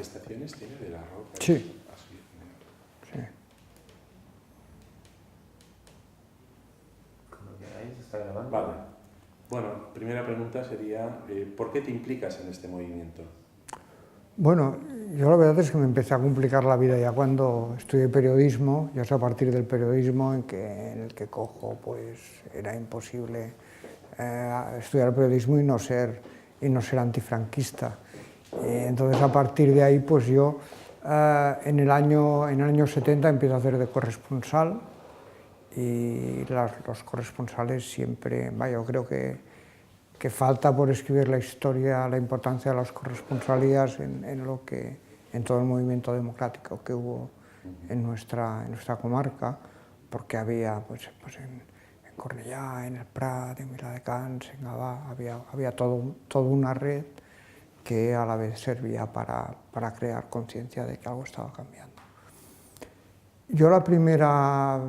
manifestaciones tiene de La Roca? Sí. Así. Sí. Como queráis, está grabando. Vale. Bueno, primera pregunta sería, ¿por qué te implicas en este movimiento? Bueno, yo la verdad es que me empecé a complicar la vida ya cuando estudié periodismo, ya es a partir del periodismo en el que cojo, pues era imposible estudiar periodismo y no ser antifranquista. Entonces a partir de ahí pues yo en el año 70 empiezo a hacer de corresponsal y los corresponsales siempre, yo creo que falta por escribir la historia, la importancia de las corresponsalías en todo el movimiento democrático que hubo en nuestra comarca, porque había pues en Cornellá, en el Prat, en Viladecans, en Gavà, había toda una red que a la vez servía para crear conciencia de que algo estaba cambiando. Yo la primera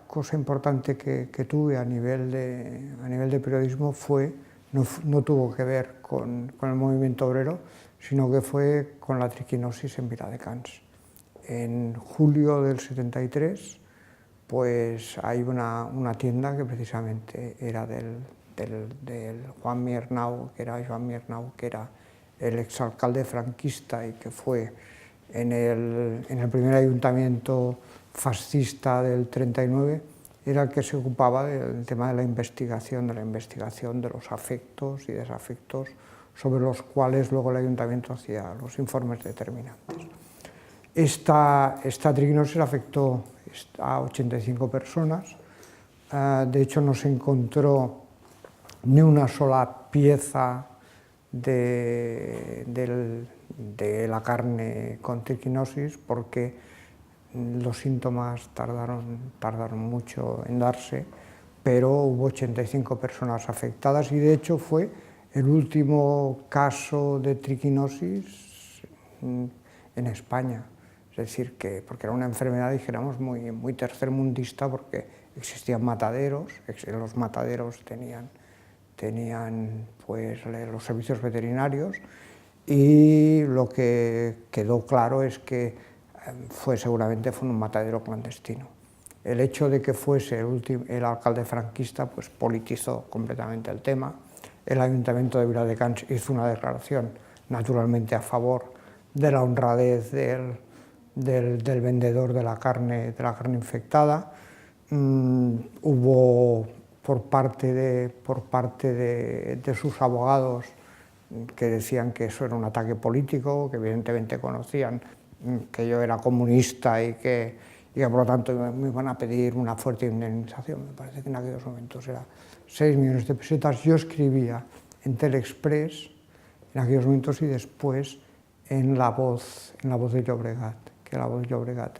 cosa importante que tuve a nivel de periodismo no tuvo que ver con el movimiento obrero, sino que fue con la triquinosis en Viladecans. En julio del 73, pues hay una tienda que precisamente era del Joan Miernau, que era el exalcalde franquista y que fue en el primer ayuntamiento fascista del 39, era el que se ocupaba del tema de la investigación de los afectos y desafectos sobre los cuales luego el ayuntamiento hacía los informes determinantes. Esta triquinosis afectó a 85 personas, de hecho no se encontró ni una sola pieza de la carne con triquinosis porque los síntomas tardaron mucho en darse, pero hubo 85 personas afectadas y de hecho fue el último caso de triquinosis en España. Es decir, porque era una enfermedad, dijéramos, muy tercermundista, porque existían mataderos, los mataderos tenían pues los servicios veterinarios, y lo que quedó claro es que seguramente fue un matadero clandestino. El hecho de que fuese el alcalde franquista pues politizó completamente el tema. El ayuntamiento de Viladecans hizo una declaración naturalmente a favor de la honradez del vendedor de la carne infectada. Hubo por parte de sus abogados que decían que eso era un ataque político, que evidentemente conocían que yo era comunista y que por lo tanto me iban a pedir una fuerte indemnización. Me parece que en aquellos momentos era 6 millones de pesetas. Yo escribía en Telexpress en aquellos momentos y después en La Voz de Llobregat, que La Voz de Llobregat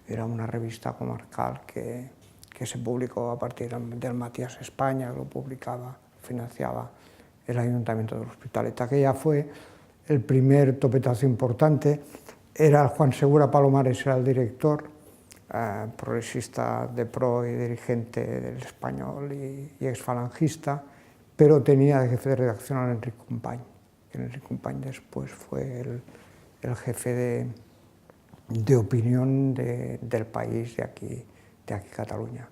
era una revista comarcal que se publicó a partir del Matías España, lo financiaba el Ayuntamiento del Hospitalet. Aquella fue el primer topetazo importante. Era Juan Segura Palomares, era el director, progresista de PRO y dirigente del Español y exfalangista, pero tenía de jefe de redacción a Enric Company, que Enric Company después fue el jefe de opinión del país de aquí Cataluña.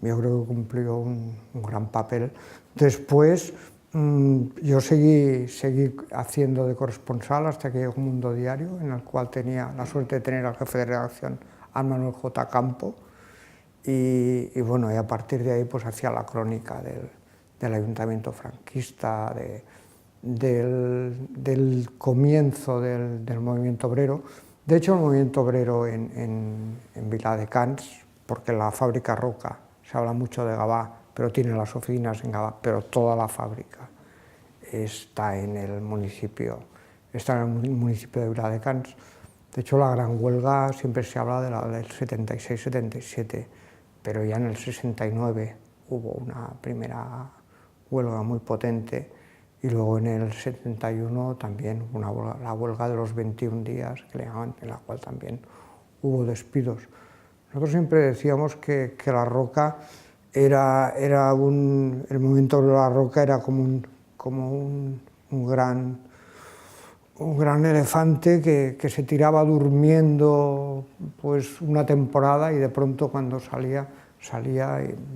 Yo creo que cumplió un gran papel. Después yo seguí haciendo de corresponsal hasta que llegó Mundo Diario, en el cual tenía la suerte de tener al jefe de redacción a Manuel J. Campo, y bueno, y a partir de ahí pues hacía la crónica del ayuntamiento franquista, del comienzo del movimiento obrero. De hecho, el movimiento obrero en Viladecans, porque la fábrica Roca, se habla mucho de Gavà, pero tiene las oficinas en Gavà, pero toda la fábrica está en el municipio de Viladecans. De hecho, la gran huelga siempre se habla del 76-77, pero ya en el 69 hubo una primera huelga muy potente, y luego en el 71 también la huelga de los 21 días, que le llaman, en la cual también hubo despidos. Nosotros siempre decíamos que La Roca el movimiento de La Roca era como un un gran elefante que se tiraba durmiendo pues una temporada y de pronto cuando salía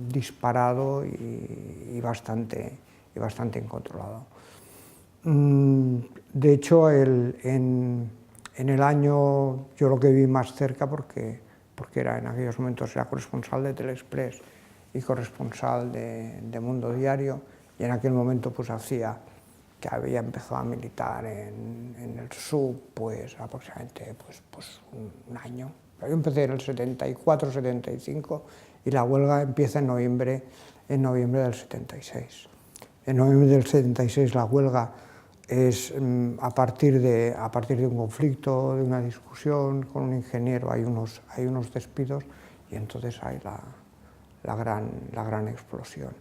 disparado y bastante incontrolado. De hecho, en el año, yo lo que vi más cerca, porque era en aquellos momentos era corresponsal de Telexpress y corresponsal de Mundo Diario, y en aquel momento pues que había empezado a militar en el SUB pues aproximadamente pues un año. Yo empecé en el 74-75 y la huelga empieza en noviembre del 76. En noviembre del 76 la huelga es a partir de un conflicto, de una discusión con un ingeniero, hay unos despidos y entonces hay la gran explosión.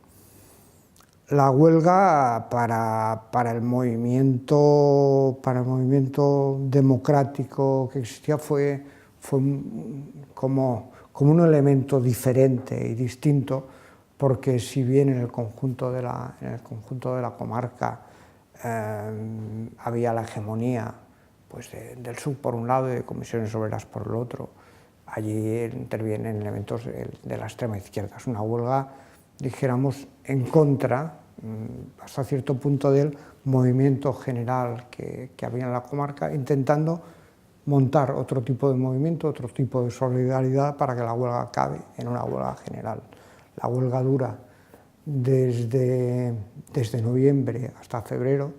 La huelga para el movimiento democrático que existía fue como un elemento diferente y distinto, porque si bien en el conjunto de la comarca había la hegemonía pues del SUB por un lado y de Comisiones Obreras por el otro, allí intervienen elementos de la extrema izquierda. Es una huelga, dijéramos, en contra, hasta cierto punto, del movimiento general que había en la comarca, intentando montar otro tipo de movimiento, otro tipo de solidaridad para que la huelga acabe en una huelga general. La huelga dura desde noviembre hasta febrero.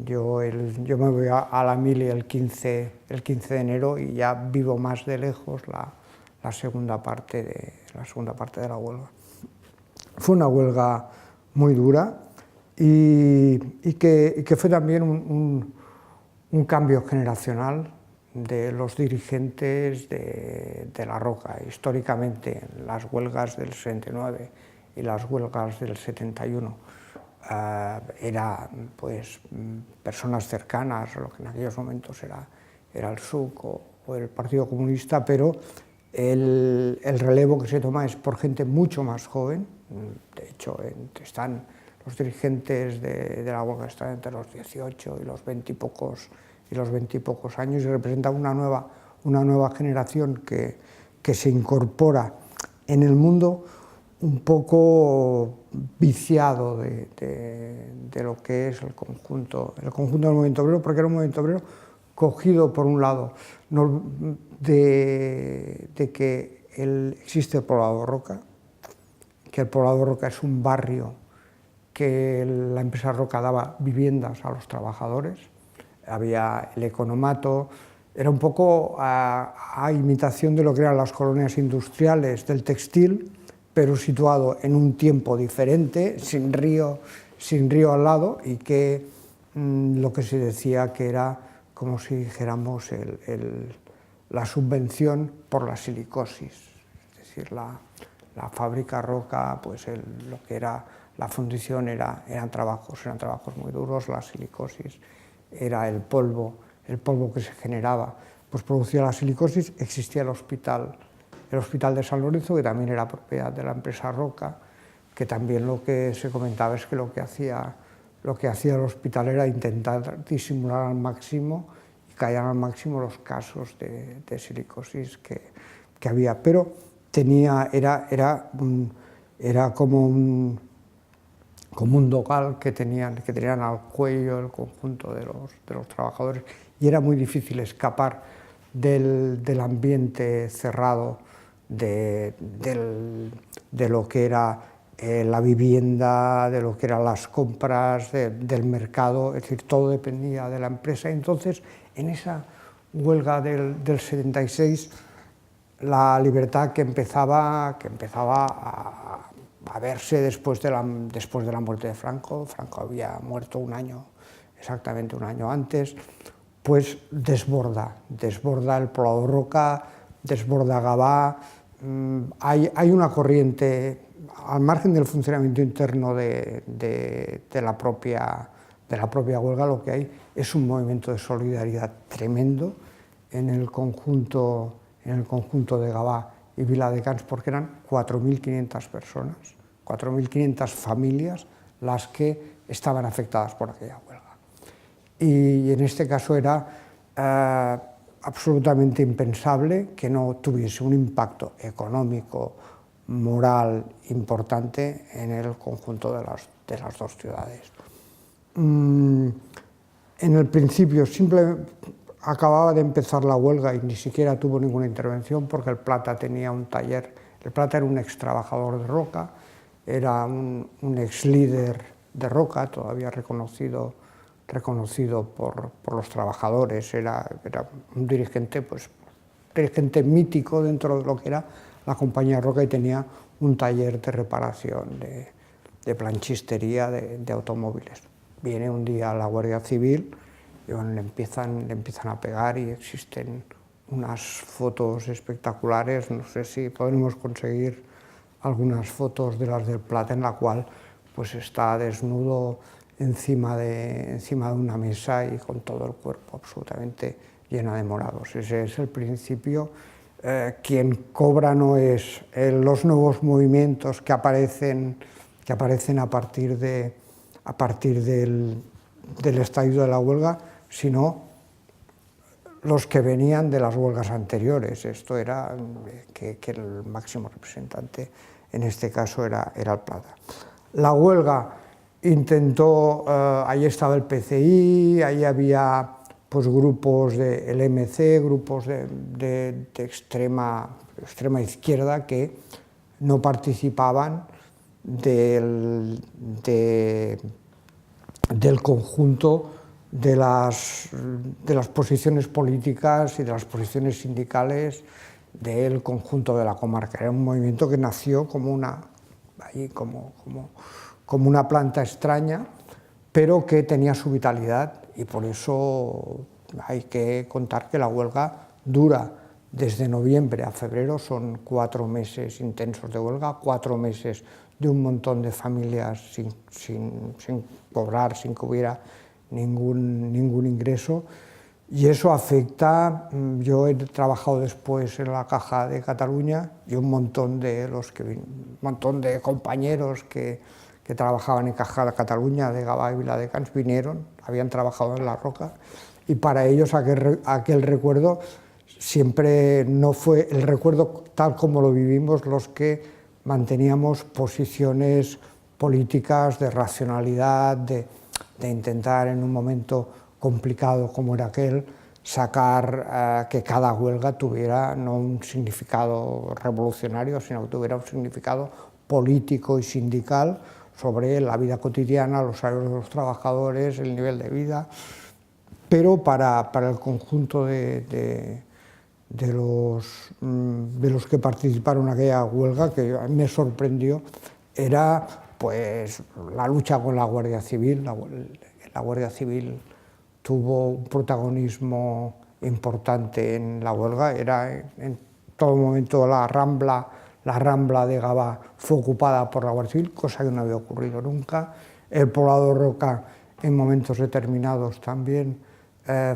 Yo me voy a la mili el 15 de enero y ya vivo más de lejos la segunda parte de la huelga. Fue una huelga muy dura y que fue también un cambio generacional de los dirigentes de La Roca. Históricamente, las huelgas del 69 y las huelgas del 71 eran pues, personas cercanas a lo que en aquellos momentos era el SUC o el Partido Comunista, pero el relevo que se toma es por gente mucho más joven. De hecho, están los dirigentes de la huelga están entre los 18 y los 20 y pocos años y representan una nueva generación que se incorpora en el mundo un poco viciado de lo que es el conjunto del movimiento obrero, porque era un movimiento obrero cogido por un lado de que existe el Poblado Roca, que el Poblado Roca es un barrio que la empresa Roca daba viviendas a los trabajadores, había el economato, era un poco a imitación de lo que eran las colonias industriales del textil, pero situado en un tiempo diferente, sin río al lado, y que lo que se decía que era como si dijéramos la subvención por la silicosis, es decir, la fábrica Roca, pues lo que era la fundición eran trabajos muy duros, la silicosis era el polvo que se generaba, pues producía la silicosis. Existía el hospital de San Lorenzo, que también era propiedad de la empresa Roca, que también lo que se comentaba es que lo que hacía el hospital era intentar disimular al máximo y callar al máximo los casos de silicosis que había, pero era como un dogal que tenían al cuello el conjunto de los trabajadores, y era muy difícil escapar del ambiente cerrado de lo que era la vivienda, de lo que eran las compras, del mercado, es decir, todo dependía de la empresa. Entonces, en esa huelga del 76, la libertad que empezaba a verse después de la muerte de Franco había muerto exactamente un año antes, pues desborda el Poblado Roca, desborda Gavà. Hay una corriente, al margen del funcionamiento interno de la propia huelga, lo que hay es un movimiento de solidaridad tremendo en el conjunto de Gavà y Viladecans, porque eran 4.500 personas, 4.500 familias las que estaban afectadas por aquella huelga. y en este caso era absolutamente impensable que no tuviese un impacto económico, moral importante en el conjunto de las dos ciudades. En el principio acababa de empezar la huelga y ni siquiera tuvo ninguna intervención porque el Plata tenía un taller. El Plata era un ex trabajador de Roca, era un ex líder de Roca, todavía reconocido por los trabajadores, era un dirigente, dirigente mítico dentro de lo que era la compañía Roca, y tenía un taller de reparación, de planchistería de automóviles. Viene un día la Guardia Civil y bueno, le empiezan a pegar, y existen unas fotos espectaculares. No sé si podremos conseguir algunas fotos de las del Plata, en la cual pues está desnudo encima de una mesa y con todo el cuerpo absolutamente lleno de morados. Ese es el principio. Quien cobra no es los nuevos movimientos que aparecen a partir del estallido de la huelga, sino los que venían de las huelgas anteriores. Esto era que el máximo representante en este caso era el Plata. La huelga intentó, ahí estaba el PCI, ahí había pues grupos del MC, grupos de extrema izquierda que no participaban del conjunto de las posiciones políticas y de las posiciones sindicales del conjunto de la comarca. Era un movimiento que nació como una planta extraña, pero que tenía su vitalidad, y por eso hay que contar que la huelga dura desde noviembre a febrero. Son 4 meses intensos de huelga, 4 meses de un montón de familias sin cobrar, sin que hubiera ningún ingreso, y eso afecta. Yo he trabajado después en la Caja de Cataluña, y un montón de compañeros que trabajaban en Caja de Cataluña, de Gavà y Viladecans, habían trabajado en la Roca, y para ellos aquel recuerdo siempre no fue el recuerdo tal como lo vivimos los que manteníamos posiciones políticas de racionalidad, de intentar en un momento complicado como era aquel, sacar que cada huelga tuviera no un significado revolucionario, sino que tuviera un significado político y sindical sobre la vida cotidiana, los salarios de los trabajadores, el nivel de vida. Pero para el conjunto de los que participaron en aquella huelga, que me sorprendió, era pues la lucha con la Guardia Civil. La Guardia Civil tuvo un protagonismo importante en la huelga. Era en todo momento la Rambla de Gavà fue ocupada por la Guardia Civil, cosa que no había ocurrido nunca. El poblado Roca en momentos determinados también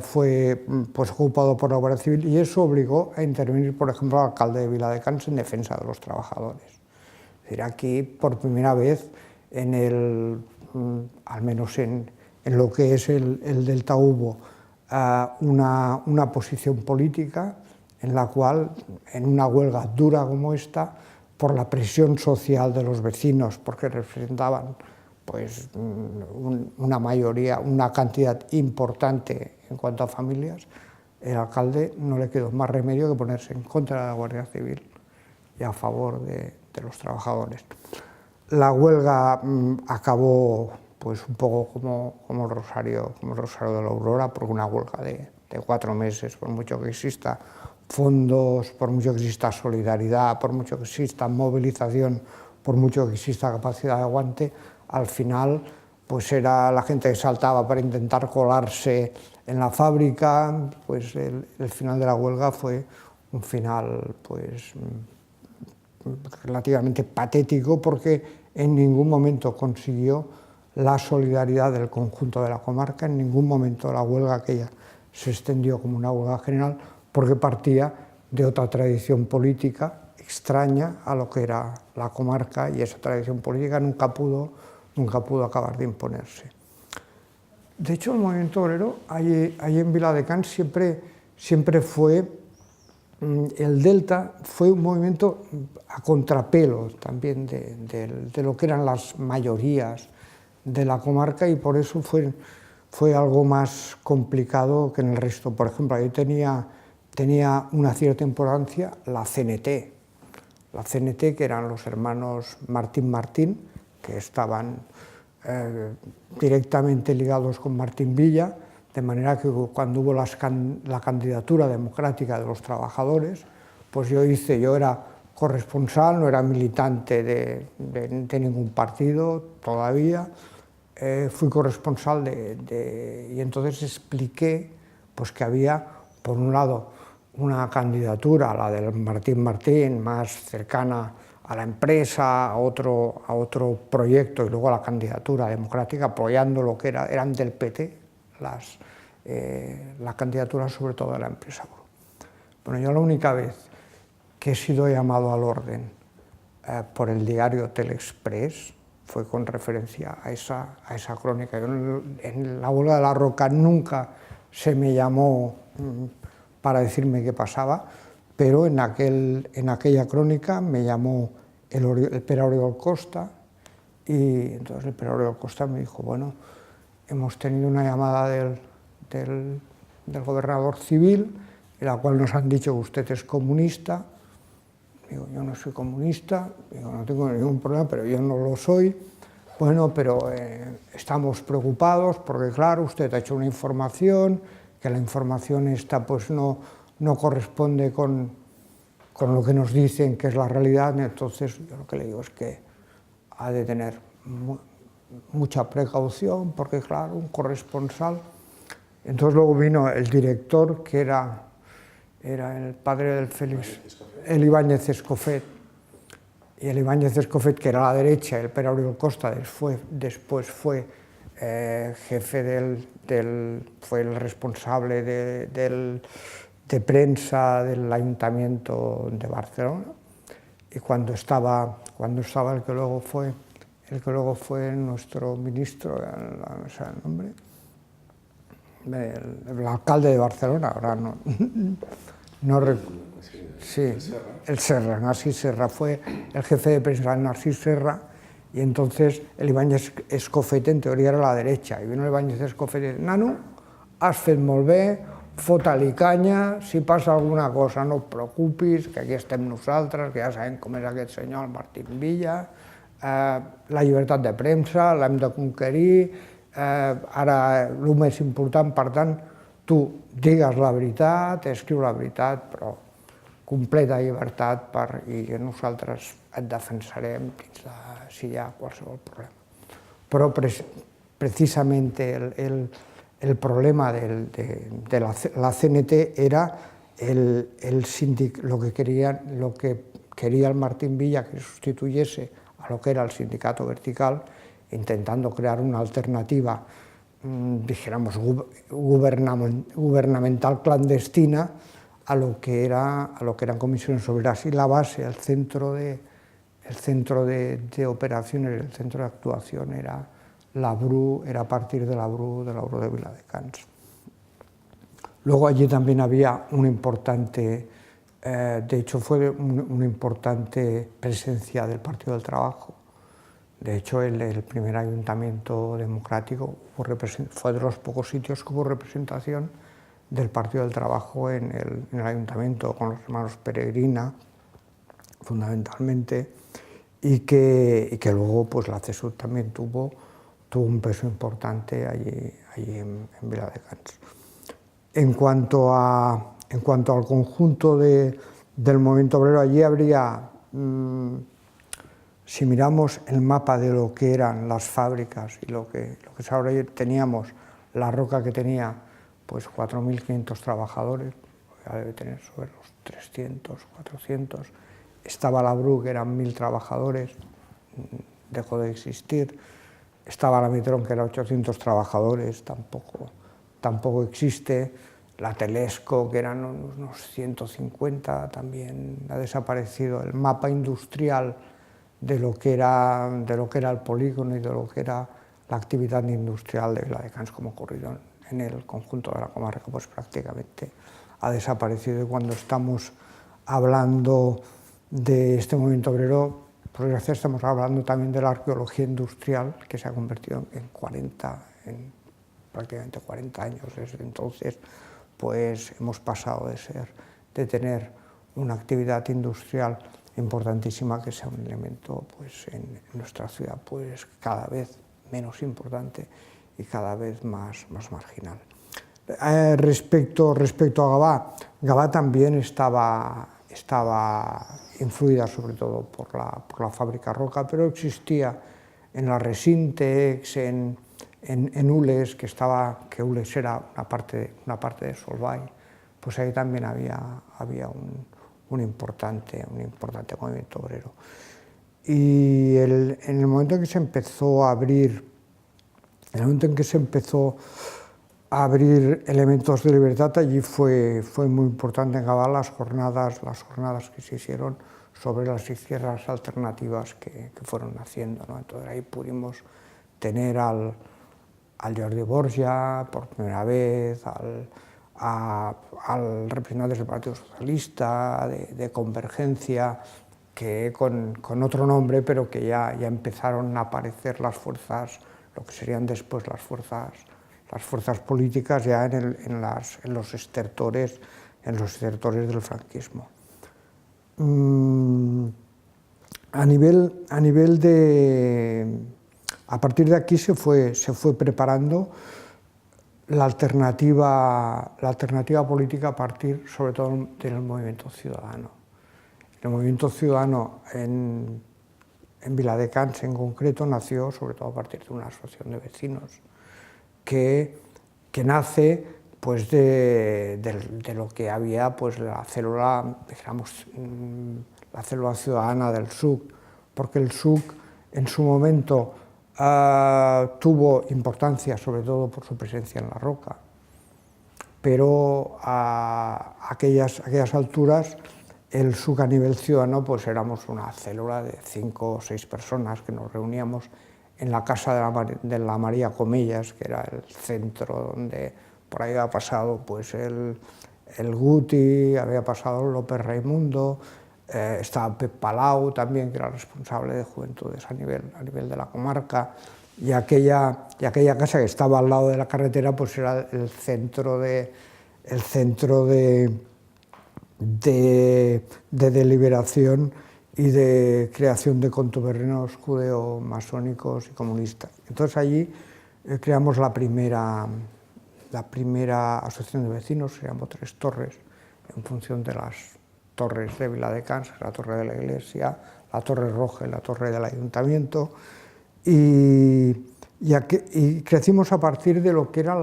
fue pues ocupado por la Guardia Civil, y eso obligó a intervenir, por ejemplo, al alcalde de Viladecans en defensa de los trabajadores. Es decir, aquí por primera vez al menos en lo que es el Delta, hubo una posición política en la cual, en una huelga dura como esta, por la presión social de los vecinos, porque representaban pues una mayoría, una cantidad importante en cuanto a familias, el alcalde no le quedó más remedio que ponerse en contra de la Guardia Civil y a favor de los trabajadores. La huelga acabó pues un poco como el Rosario de la Aurora, porque una huelga de 4 meses, por mucho que exista fondos, por mucho que exista solidaridad, por mucho que exista movilización, por mucho que exista capacidad de aguante, al final pues era la gente que saltaba para intentar colarse en la fábrica. Pues el final de la huelga fue un final pues relativamente patético, porque en ningún momento consiguió la solidaridad del conjunto de la comarca. En ningún momento la huelga aquella se extendió como una huelga general, porque partía de otra tradición política extraña a lo que era la comarca, y esa tradición política nunca pudo acabar de imponerse. De hecho, el movimiento obrero, ahí en Viladecans siempre fue, el Delta fue un movimiento a contrapelo también de lo que eran las mayorías de la comarca, y por eso fue algo más complicado que en el resto. Por ejemplo, ahí tenía una cierta importancia la CNT, que eran los hermanos Martín Martín, que estaban directamente ligados con Martín Villa, de manera que cuando hubo la candidatura democrática de los trabajadores, pues yo era corresponsal, no era militante de ningún partido todavía, fui corresponsal y entonces expliqué pues, que había, por un lado, una candidatura, la del Martín Martín, más cercana a la empresa, a otro proyecto, y luego la candidatura democrática apoyando lo que eran del PT, la candidatura sobre todo de la empresa. Bueno, yo la única vez que he sido llamado al orden por el diario Telexpress fue con referencia a esa crónica. Yo en la huelga de la Roca nunca se me llamó para decirme qué pasaba, pero en aquella crónica me llamó el Pere Oriol Costa, y entonces el Pere Oriol Costa me dijo, bueno, hemos tenido una llamada del gobernador civil, en la cual nos han dicho que usted es comunista. Digo, yo no soy comunista, digo, no tengo ningún problema, pero yo no lo soy. Bueno, pero estamos preocupados porque, claro, usted ha hecho una información, que la información esta pues no corresponde con lo que nos dicen que es la realidad. Entonces yo lo que le digo es que ha de tener mucha precaución, porque claro, un corresponsal. Entonces luego vino el director, que era el padre del Félix, el Ibáñez Escofet, y el Ibáñez Escofet, que era a la derecha, el Pere Oriol Costa después fue jefe fue el responsable de prensa del Ayuntamiento de Barcelona, y cuando estaba el que luego fue nuestro ministro, no sé el nombre, el alcalde de Barcelona, ahora no recuerdo. Sí, el Serra, Narcís Serra, fue el jefe de prensa de Narcís Serra, y entonces el Ibáñez Escofet en teoría era a la derecha, y vino el Ibáñez Escofet y dice, Nano, has fet molt bé, fota-li canya, si passa alguna cosa no et preocupis, que aquí estem nosaltres, que ja sabem com és aquest senyor, el Martín Villa, la llibertat de premsa l'hem de conquerir, ara el més important, per tant, tu digues la veritat, escriu la veritat, però completa llibertat i nosaltres et defensarem si hi ha qualsevol problema. Però precisamente el problema de la CNT era lo que quería el Martín Villa, que sustituyese a lo que era el sindicato vertical, intentando crear una alternativa, dijéramos, gubernamental clandestina a lo que eran comisiones obreras, y la base, el centro de operaciones, el centro de actuación era a partir de la BRU de Viladecans. Luego allí también había un importante, de hecho fue una importante presencia del Partido del Trabajo. De hecho, el primer ayuntamiento democrático fue de los pocos sitios que hubo representación del Partido del Trabajo en el ayuntamiento, con los hermanos Peregrina, fundamentalmente, y que luego pues, la CESUD también tuvo un peso importante allí en Viladecans. En cuanto al conjunto del movimiento obrero, allí habría, si miramos el mapa de lo que eran las fábricas y lo que es ahora, teníamos La Roca, que tenía pues 4.500 trabajadores, ya debe tener sobre los 300, 400, estaba la BRU, que eran 1.000 trabajadores, dejó de existir, estaba la Mitron, que era 800 trabajadores, tampoco existe, la Telesco, que eran unos 150, también ha desaparecido. El mapa industrial de lo que era el polígono y de lo que era la actividad industrial de Viladecans, como ocurrido en el conjunto de la comarca, pues prácticamente ha desaparecido. Y cuando estamos hablando de este movimiento obrero, por desgracia estamos hablando también de la arqueología industrial, que se ha convertido en prácticamente 40 años. Desde entonces, pues hemos pasado de tener una actividad industrial importantísima, que sea un elemento, pues en nuestra ciudad, pues cada vez menos importante y cada vez más marginal. Respecto a Gavà también estaba influida sobre todo por la fábrica Roca, pero existía en la Resintex, en Ules, que Ules era una parte de Solvay, pues ahí también había un importante movimiento obrero. Y en el momento en que se empezó a abrir, elementos de libertad, allí fue muy importante en Gavà las jornadas que se hicieron sobre las izquierdas alternativas que fueron naciendo, ¿no? Entonces ahí pudimos tener al Jordi Borja por primera vez, al representante del Partido Socialista, de Convergencia, que con otro nombre, pero que ya empezaron a aparecer las fuerzas, lo que serían después las fuerzas políticas ya en los estertores del franquismo. A partir de aquí se fue preparando la alternativa política a partir, sobre todo, del movimiento ciudadano. El movimiento ciudadano en Viladecans en concreto nació sobre todo a partir de una asociación de vecinos que nace pues de lo que había, pues la célula, digamos, la célula ciudadana del SUC, porque el SUC en su momento tuvo importancia sobre todo por su presencia en la Roca, pero a aquellas alturas el SUC a nivel ciudadano pues éramos una célula de 5 o 6 personas que nos reuníamos en la casa de la María Comellas, que era el centro donde por ahí había pasado pues el Guti, había pasado López Raimundo, estaba Pep Palau también, que era responsable de juventudes a nivel de la comarca, y aquella casa que estaba al lado de la carretera pues era el centro de deliberación y de creación de contubernios judeo-masónicos y comunistas. Entonces allí creamos la primera asociación de vecinos, se llamó Tres Torres, en función de las torres de Viladecans, la torre de la iglesia, la torre roja y la torre del ayuntamiento, y crecimos a partir de lo que era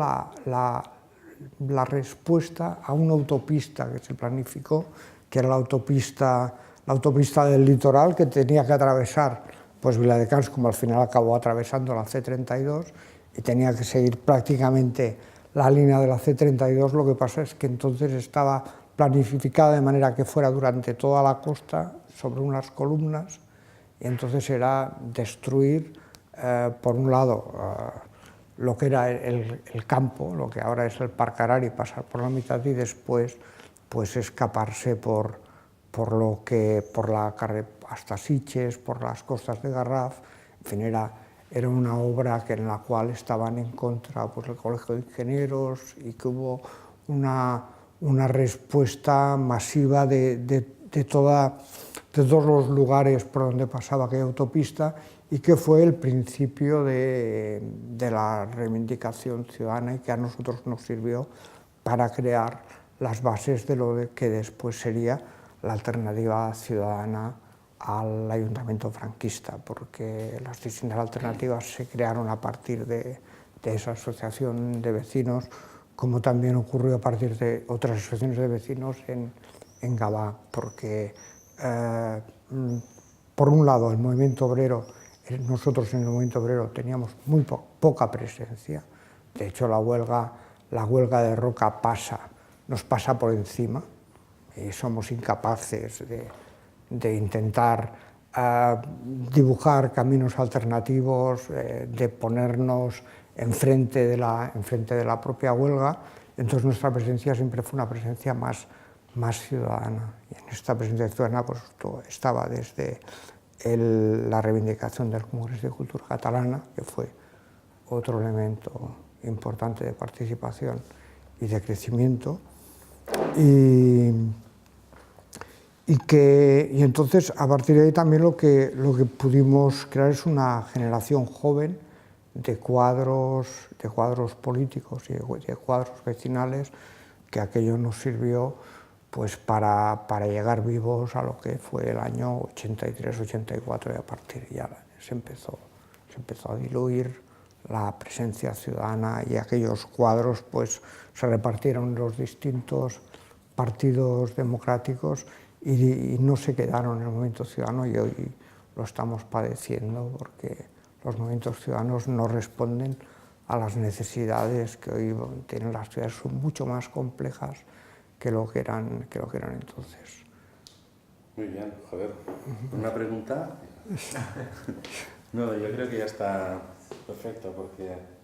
la respuesta a una autopista que se planificó, que era la autopista del litoral, que tenía que atravesar pues Viladecans, como al final acabó atravesando la C32, y tenía que seguir prácticamente la línea de la C32. Lo que pasa es que entonces estaba planificada de manera que fuera durante toda la costa, sobre unas columnas, y entonces era destruir, por un lado, lo que era el campo, lo que ahora es el Parc Agrari, pasar por la mitad y después pues escaparse por la carretera hasta Sitges, por las costas de Garraf. En fin, era una obra en la cual estaban en contra pues, el Colegio de Ingenieros, y que hubo una respuesta masiva de todos los lugares por donde pasaba aquella autopista, y que fue el principio de la reivindicación ciudadana, y que a nosotros nos sirvió para crear las bases de lo que después sería la alternativa ciudadana al ayuntamiento franquista, porque las distintas alternativas se crearon a partir de esa asociación de vecinos, como también ocurrió a partir de otras asociaciones de vecinos en Gavà, porque por un lado el movimiento obrero, nosotros en el movimiento obrero teníamos muy poca presencia. De hecho la huelga de Roca nos pasa por encima, y somos incapaces de intentar dibujar caminos alternativos, de ponernos enfrente de la propia huelga. Entonces nuestra presencia siempre fue una presencia más ciudadana. Y en esta presencia ciudadana pues, estaba desde la reivindicación del Congreso de Cultura Catalana, que fue otro elemento importante de participación y de crecimiento, y entonces a partir de ahí también lo que pudimos crear es una generación joven de cuadros políticos y de cuadros vecinales, que aquello nos sirvió pues para llegar vivos a lo que fue el año 83-84, y a partir de ya se empezó a diluir la presencia ciudadana, y aquellos cuadros pues se repartieron en los distintos partidos democráticos y no se quedaron en el movimiento ciudadano, y hoy lo estamos padeciendo porque los movimientos ciudadanos no responden a las necesidades que hoy tienen las ciudades, son mucho más complejas que lo que eran entonces. Muy bien, Javier. ¿Una pregunta? No, yo creo que ya está perfecto porque